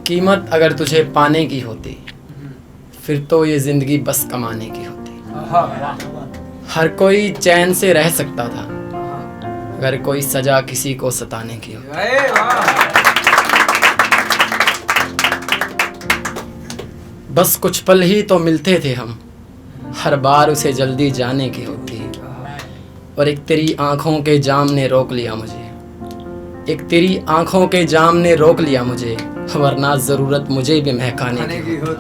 कीमत अगर तुझे पाने की होती फिर तो ये जिंदगी बस कमाने की होती। हर कोई चैन से रह सकता था अगर कोई सजा किसी को सताने की होती। बस कुछ पल ही तो मिलते थे हम, हर बार उसे जल्दी जाने की होती। और एक तेरी आंखों के जाम ने रोक लिया मुझे, एक तेरी आंखों के जाम ने रोक लिया मुझे, वरना जरूरत मुझे भी महकाने की होती।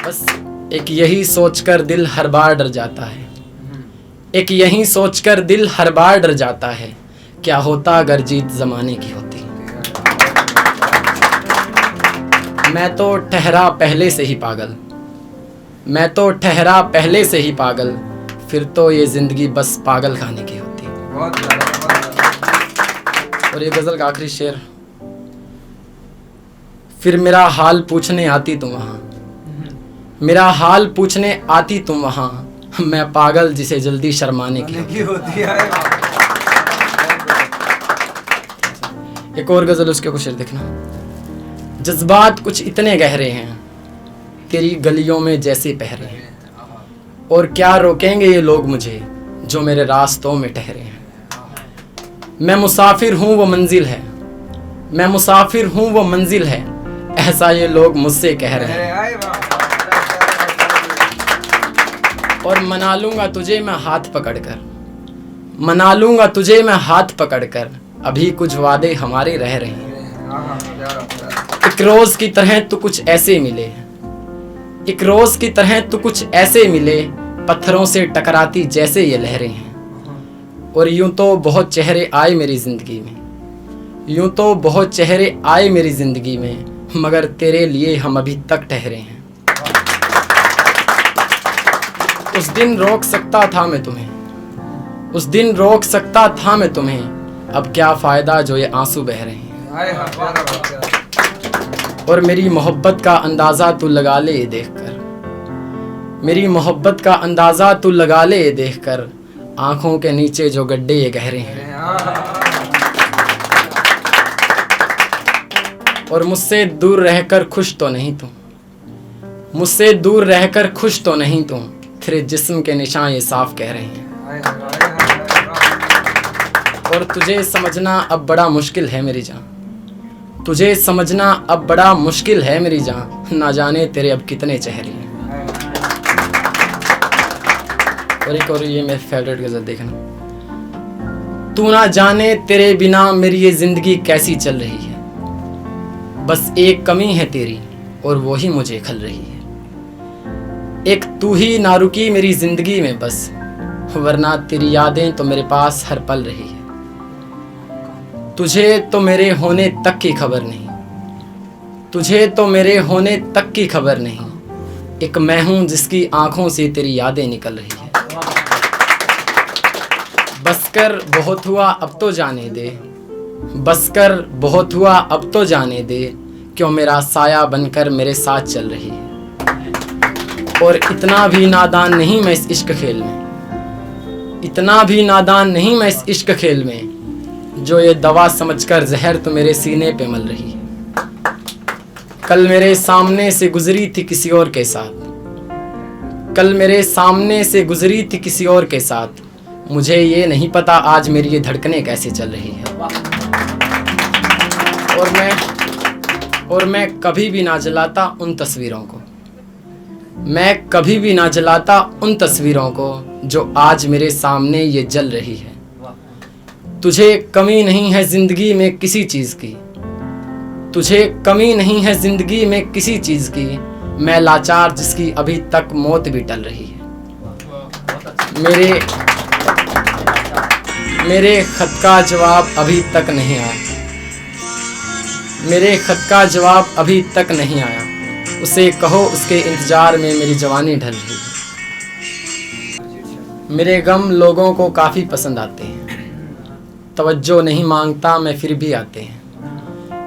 बस एक यही सोचकर दिल हर बार डर जाता है, एक यही सोचकर दिल हर बार डर जाता है, क्या होता अगर जीत जमाने की होती। मैं तो ठहरा पहले से ही पागल, मैं तो ठहरा पहले से ही पागल, फिर तो ये जिंदगी बस पागल खाने की होती। और ये गजल का आखिरी शेर, फिर मेरा हाल पूछने आती तुम वहां, मेरा हाल पूछने आती तुम वहां, मैं पागल जिसे जल्दी शर्माने की होती है। एक और गजल उसके कुछ शेर देखना। जज्बात कुछ इतने गहरे हैं तेरी गलियों में जैसे पहरे हैं, और क्या रोकेंगे ये लोग मुझे जो मेरे रास्तों में ठहरे हैं। मैं मुसाफिर हूँ वो मंजिल है, मैं मुसाफिर हूँ वो मंजिल है, ऐसा ये लोग मुझसे कह रहे हैं। और मना लूंगा तुझे मैं हाथ पकड़कर, मना लूंगा तुझे मैं हाथ पकड़कर, अभी कुछ वादे हमारे रह रहे हैं। एक रोज की तरह तू कुछ ऐसे मिले, एक रोज की तरह तू कुछ ऐसे मिले, पत्थरों से टकराती जैसे ये लहरें हैं। और यूं तो बहुत चेहरे आए मेरी जिंदगी में, यूं तो बहुत चेहरे आए मेरी जिंदगी में, मगर तेरे लिए हम अभी तक ठहरे हैं। उस दिन रोक सकता था मैं तुम्हें, उस दिन रोक सकता था मैं तुम्हें, अब क्या फायदा जो ये आंसू बह रहे हैं। और मेरी मोहब्बत का अंदाजा तू लगा ले ये देखकर, मेरी मोहब्बत का अंदाजा तू लगा ले ये देखकर, आंखों के नीचे जो गड्ढे ये गहरे हैं। और मुझसे दूर रहकर खुश तो नहीं तुम, मुझसे दूर रहकर खुश तो नहीं तुम, तेरे जिस्म के निशान ये साफ कह रहे हैं। और तुझे समझना अब बड़ा मुश्किल है मेरी जान, तुझे समझना अब बड़ा मुश्किल है मेरी जान, ना जाने तेरे अब कितने चेहरे हैं। और एक और ये मेरे फेवरेट गजल देखना। तू ना जाने तेरे बिना मेरी ये जिंदगी कैसी चल रही है, बस एक कमी है तेरी और वो ही मुझे खल रही है। एक तू ही ना रुकी मेरी जिंदगी में बस, वरना तेरी यादें तो मेरे पास हर पल रही है। तुझे तो मेरे होने तक की खबर नहीं, तुझे तो मेरे होने तक की खबर नहीं, एक मैं हूं जिसकी आंखों से तेरी यादें निकल रही है। बसकर बहुत हुआ अब तो जाने दे, बसकर बहुत हुआ अब तो जाने दे, क्यों मेरा साया बनकर मेरे साथ चल रही है। और इतना भी नादान नहीं मैं इस इश्क खेल में, इतना भी नादान नहीं मैं इस इश्क खेल में, जो ये दवा समझकर जहर तो मेरे सीने पे मल रही है। कल मेरे सामने से गुजरी थी किसी और के साथ, कल मेरे सामने से गुजरी थी किसी और के साथ, मुझे ये नहीं पता आज मेरी ये धड़कनें कैसे चल रही है। और मैं कभी भी ना जलाता उन तस्वीरों को, मैं कभी भी ना जलाता उन तस्वीरों को, जो आज मेरे सामने ये जल रही है। तुझे कमी नहीं है जिंदगी में किसी चीज़ की, तुझे कमी नहीं है जिंदगी में किसी चीज़ की, मैं लाचार जिसकी अभी तक मौत भी टल रही है। मेरे खत का जवाब अभी तक नहीं आया, मेरे खत का जवाब अभी तक नहीं आया, उसे कहो उसके इंतजार में मेरी जवानी ढल रही है। मेरे गम लोगों को काफ़ी पसंद आते हैं, तवज्जो नहीं मांगता मैं फिर भी आते हैं।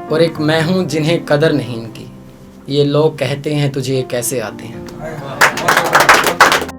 और एक मैं हूँ जिन्हें कदर नहीं इनकी, ये लोग कहते हैं तुझे कैसे आते हैं।